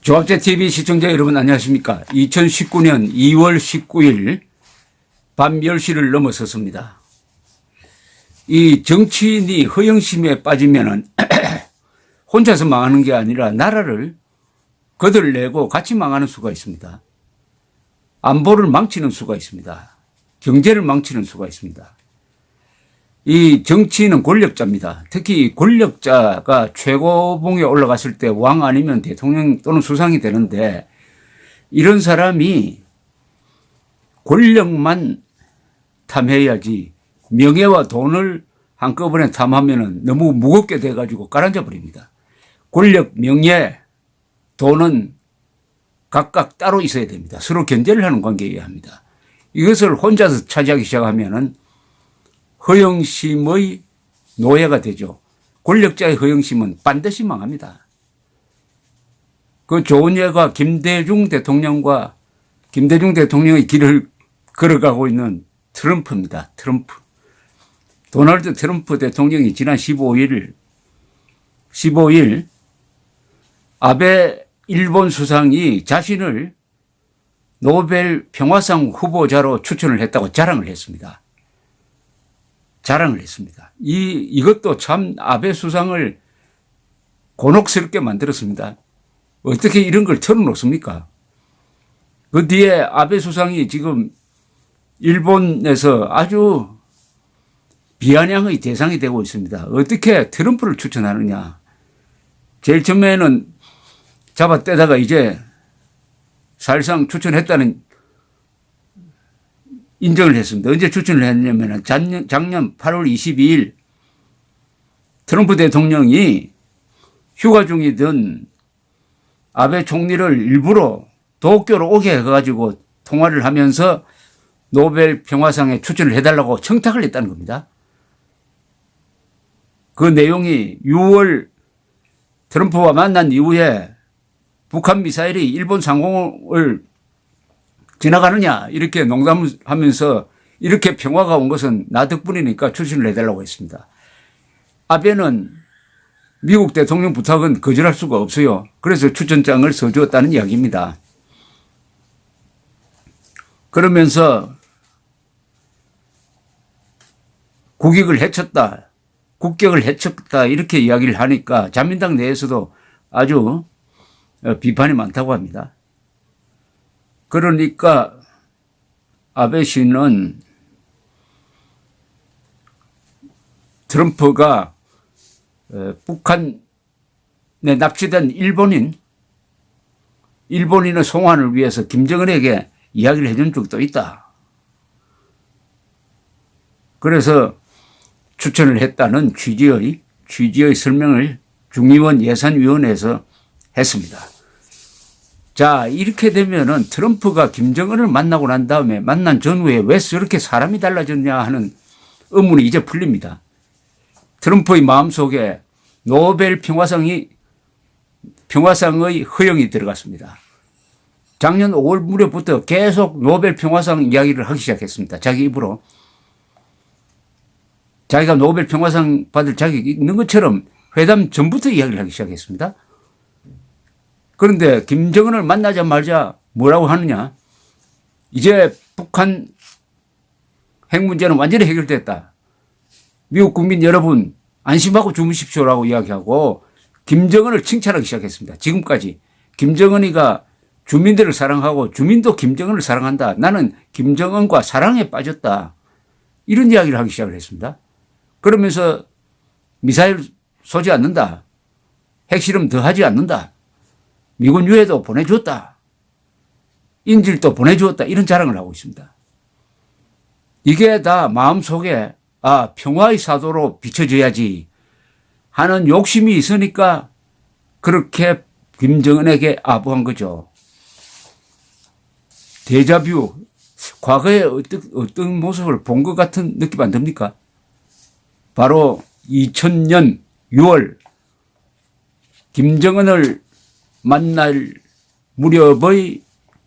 조합제TV 시청자 여러분 안녕하십니까. 2019년 2월 19일 밤 10시를 넘어섰습니다. 이 정치인이 허영심에 빠지면은 혼자서 망하는 게 아니라 나라를 거들내고 같이 망하는 수가 있습니다. 안보를 망치는 수가 있습니다. 경제를 망치는 수가 있습니다. 이 정치인은 권력자입니다. 특히 권력자가 최고봉에 올라갔을 때 왕 아니면 대통령 또는 수상이 되는데, 이런 사람이 권력만 탐해야지 명예와 돈을 한꺼번에 탐하면 너무 무겁게 돼가지고 가라앉아 버립니다. 권력, 명예, 돈은 각각 따로 있어야 됩니다. 서로 견제를 하는 관계여야 합니다. 이것을 혼자서 차지하기 시작하면은 허영심의 노예가 되죠. 권력자의 허영심은 반드시 망합니다. 그 좋은 예가 김대중 대통령의 길을 걸어가고 있는 트럼프입니다. 트럼프. 도널드 트럼프 대통령이 지난 15일 아베 일본 수상이 자신을 노벨 평화상 후보자로 추천을 했다고 자랑을 했습니다. 이것도 참 아베 수상을 곤혹스럽게 만들었습니다. 어떻게 이런 걸 털어놓습니까? 그 뒤에 아베 수상이 지금 일본에서 아주 비아냥의 대상이 되고 있습니다. 어떻게 트럼프를 추천하느냐. 제일 처음에는 잡아떼다가 이제 사실상 추천했다는 인정을 했습니다. 언제 추천을 했냐면 작년 8월 22일 트럼프 대통령이 휴가 중이던 아베 총리를 일부러 도쿄로 오게 해가지고 통화를 하면서 노벨 평화상에 추천을 해달라고 청탁을 했다는 겁니다. 그 내용이 6월 트럼프와 만난 이후에 북한 미사일이 일본 상공을 지나가느냐 이렇게 농담하면서 이렇게 평화가 온 것은 나 덕분이니까 추천을 해달라고 했습니다. 아베는 미국 대통령 부탁은 거절할 수가 없어요. 그래서 추천장을 써주었다는 이야기입니다. 그러면서 국격을 해쳤다 이렇게 이야기를 하니까 자민당 내에서도 아주 비판이 많다고 합니다. 그러니까 아베 씨는 트럼프가 북한에 납치된 일본인의 송환을 위해서 김정은에게 이야기를 해준 적도 있다. 그래서 추천을 했다는 취지의 설명을 중의원 예산위원회에서 했습니다. 자, 이렇게 되면은 트럼프가 김정은을 만나고 난 다음에 만난 전후에 왜 저렇게 사람이 달라졌냐 하는 의문이 이제 풀립니다. 트럼프의 마음속에 노벨 평화상의 허영이 들어갔습니다. 작년 5월 무렵부터 계속 노벨 평화상 이야기를 하기 시작했습니다. 자기 입으로. 자기가 노벨 평화상 받을 자격이 있는 것처럼 회담 전부터 이야기를 하기 시작했습니다. 그런데 김정은을 만나자마자 뭐라고 하느냐. 이제 북한 핵 문제는 완전히 해결됐다. 미국 국민 여러분 안심하고 주무십시오라고 이야기하고 김정은을 칭찬하기 시작했습니다. 지금까지 김정은이가 주민들을 사랑하고 주민도 김정은을 사랑한다. 나는 김정은과 사랑에 빠졌다. 이런 이야기를 하기 시작을 했습니다. 그러면서 미사일 쏘지 않는다. 핵실험 더 하지 않는다. 미군 유해도 보내주었다. 인질도 보내주었다. 이런 자랑을 하고 있습니다. 이게 다 마음속에 평화의 사도로 비춰져야지 하는 욕심이 있으니까 그렇게 김정은에게 아부한 거죠. 데자뷰, 과거에 어떤 모습을 본 것 같은 느낌 안 듭니까? 바로 2000년 6월 김정은을 만날 무렵의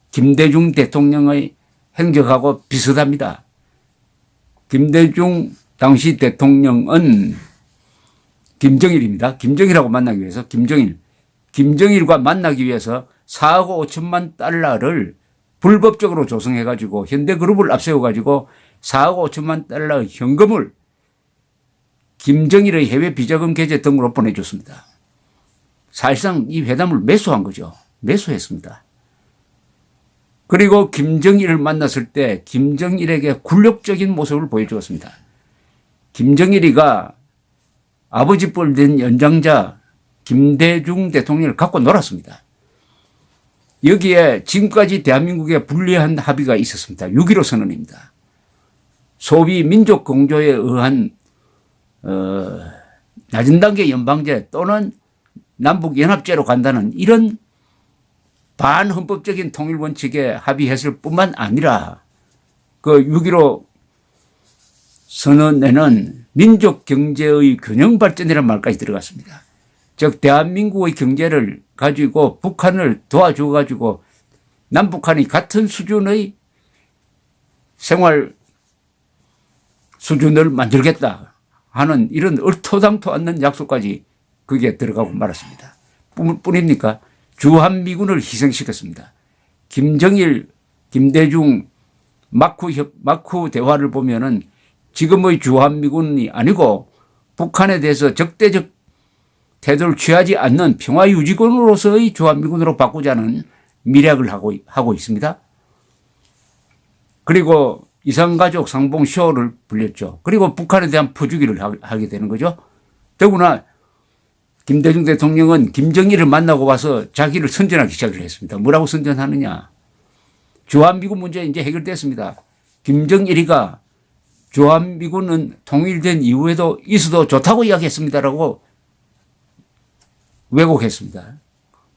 김대중 대통령의 행적하고 비슷합니다. 김대중 당시 대통령은 김정일입니다. 김정일하고 만나기 위해서 김정일과 만나기 위해서 4억 5천만 달러를 불법적으로 조성해가지고 현대그룹을 앞세워가지고 4억 5천만 달러 현금을 김정일의 해외 비자금 계좌 등으로 보내줬습니다. 사실상 이 회담을 매수한 거죠. 매수했습니다. 그리고 김정일을 만났을 때 김정일에게 굴욕적인 모습을 보여주었습니다. 김정일이가 아버지 뻘된 연장자 김대중 대통령을 갖고 놀았습니다. 여기에 지금까지 대한민국에 불리한 합의가 있었습니다. 6.15 선언입니다. 소위 민족 공조에 의한 낮은 단계 연방제 또는 남북연합제로 간다는 이런 반헌법적인 통일 원칙에 합의했을 뿐만 아니라 그 6.15 선언에는 민족 경제의 균형 발전이라는 말까지 들어갔습니다. 즉 대한민국의 경제를 가지고 북한을 도와줘 가지고 남북한이 같은 수준의 생활 수준을 만들겠다 하는 이런 얼토당토 않는 약속까지 그게 들어가고 말았습니다. 뿐입니까? 주한미군을 희생시켰습니다. 김정일, 김대중 마쿠 대화를 보면은 지금의 주한미군이 아니고 북한에 대해서 적대적 태도를 취하지 않는 평화유지군으로서의 주한미군으로 바꾸자는 밀약을 하고 있습니다. 그리고 이산가족 상봉쇼를 불렸죠. 그리고 북한에 대한 퍼주기를 하게 되는 거죠. 더구나 김대중 대통령은 김정일을 만나고 와서 자기를 선전하기 시작을 했습니다. 뭐라고 선전하느냐. 주한미군 문제 이제 해결됐습니다. 김정일이가 주한미군은 통일된 이후에도 있어도 좋다고 이야기했습니다라고 왜곡했습니다.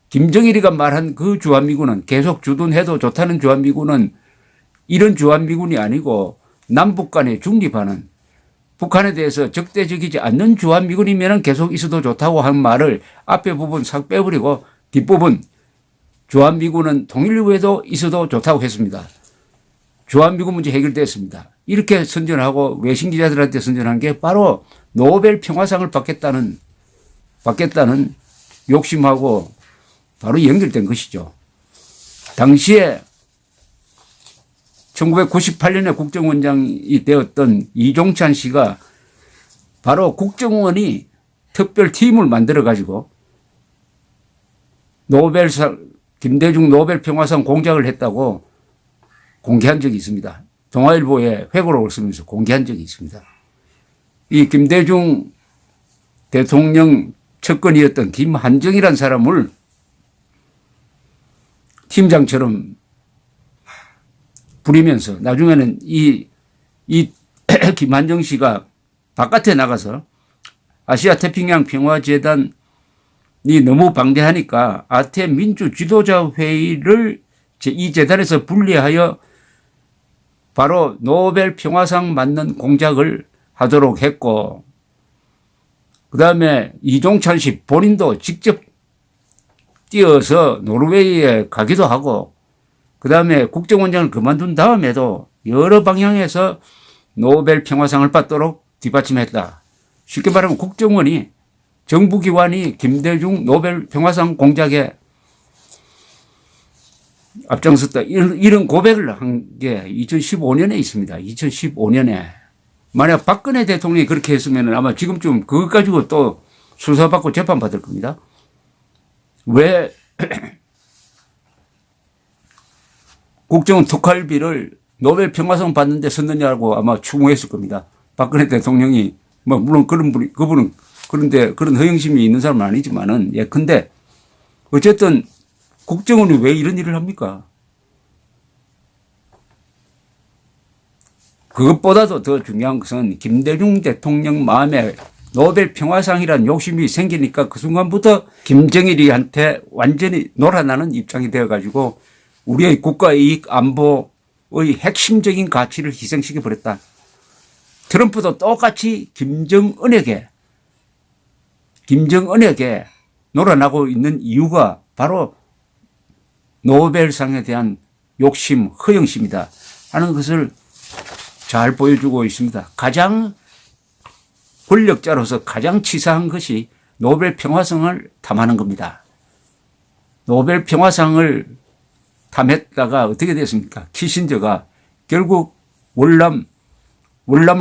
김정일이가 말한 그 주한미군은 계속 주둔해도 좋다는 주한미군은 이런 주한미군이 아니고 남북 간에 중립하는 북한에 대해서 적대적이지 않는 주한미군이면 계속 있어도 좋다고 한 말을 앞에 부분 싹 빼버리고 뒷부분 주한미군은 통일 후에도 있어도 좋다고 했습니다. 주한미군 문제 해결됐습니다. 이렇게 선전하고 외신 기자들한테 선전한 게 바로 노벨 평화상을 받겠다는 욕심하고 바로 연결된 것이죠. 당시에 1998년에 국정원장이 되었던 이종찬 씨가 바로 국정원이 특별팀을 만들어가지고 김대중 노벨 평화상 공작을 했다고 공개한 적이 있습니다. 동아일보에 회고록을 쓰면서 공개한 적이 있습니다. 이 김대중 대통령 측근이었던 김한정이라는 사람을 팀장처럼 부리면서 나중에는 이 김한정 씨가 바깥에 나가서 아시아 태평양 평화재단이 너무 방대하니까 아태 민주 지도자 회의를 이 재단에서 분리하여 바로 노벨 평화상 맞는 공작을 하도록 했고, 그다음에 이종찬 씨 본인도 직접 뛰어서 노르웨이에 가기도 하고, 그다음에 국정원장을 그만둔 다음에도 여러 방향에서 노벨 평화상을 받도록 뒷받침했다. 쉽게 말하면 국정원이 정부기관이 김대중 노벨 평화상 공작에 앞장섰다. 이런 고백을 한 게 2015년에 있습니다. 2015년에. 만약 박근혜 대통령이 그렇게 했으면 아마 지금쯤 그것 가지고 또 수사받고 재판받을 겁니다. 왜 국정원 특활비를 노벨 평화상 받는데 썼느냐고 아마 추궁했을 겁니다. 박근혜 대통령이 뭐 물론 그분은 그런데 그런 허영심이 있는 사람은 아니지만은 예컨대 어쨌든 국정원이 왜 이런 일을 합니까? 그것보다도 더 중요한 것은 김대중 대통령 마음에 노벨 평화상이라는 욕심이 생기니까 그 순간부터 김정일이한테 완전히 놀아나는 입장이 되어가지고 우리의 국가이익 안보의 핵심적인 가치를 희생시켜 버렸다. 트럼프도 똑같이 김정은에게 놀아나고 있는 이유가 바로 노벨상에 대한 욕심, 허영심이다 하는 것을 잘 보여주고 있습니다. 가장 권력자로서 가장 치사한 것이 노벨 평화상을 탐하는 겁니다. 노벨 평화상을 탐했다가 어떻게 됐습니까? 키신저가 결국 월남을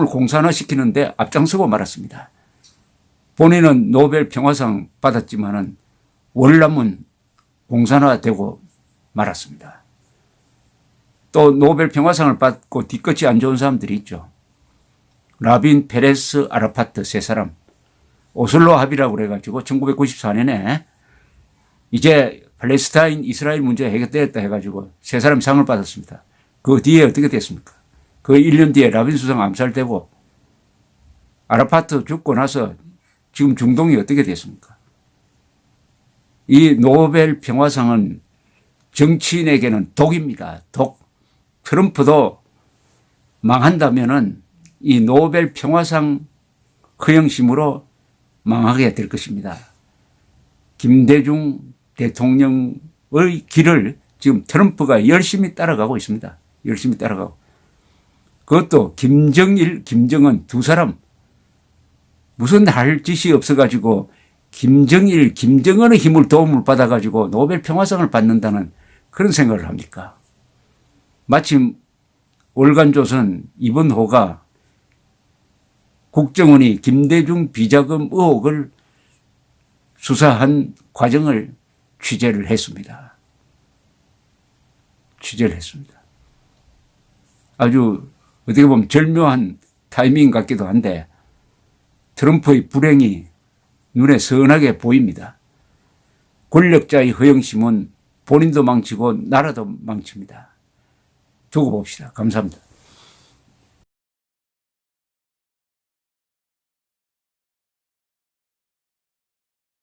공산화시키는데 앞장서고 말았습니다. 본인은 노벨 평화상 받았지만은 월남은 공산화되고 말았습니다. 또 노벨 평화상을 받고 뒤끝이 안 좋은 사람들이 있죠. 라빈, 페레스, 아라파트 세 사람. 오슬로 합의라고 그래가지고 1994년에 이제 팔레스타인 이스라엘 문제 해결되었다 해가지고 세 사람이 상을 받았습니다. 그 뒤에 어떻게 됐습니까? 그 1년 뒤에 라빈 수상 암살되고 아라파트 죽고 나서 지금 중동이 어떻게 됐습니까? 이 노벨 평화상은 정치인에게는 독입니다. 독. 트럼프도 망한다면은 이 노벨 평화상 허영심으로 망하게 될 것입니다. 김대중 대통령의 길을 지금 트럼프가 열심히 따라가고 있습니다. 열심히 따라가고. 그것도 김정일, 김정은 두 사람 무슨 할 짓이 없어가지고 김정일, 김정은의 힘을 도움을 받아가지고 노벨 평화상을 받는다는 그런 생각을 합니까? 마침 월간조선 이번호가 국정원이 김대중 비자금 의혹을 수사한 과정을 취재를 했습니다. 취재를 했습니다. 아주 어떻게 보면 절묘한 타이밍 같기도 한데 트럼프의 불행이 눈에 선하게 보입니다. 권력자의 허영심은 본인도 망치고 나라도 망칩니다. 두고 봅시다. 감사합니다.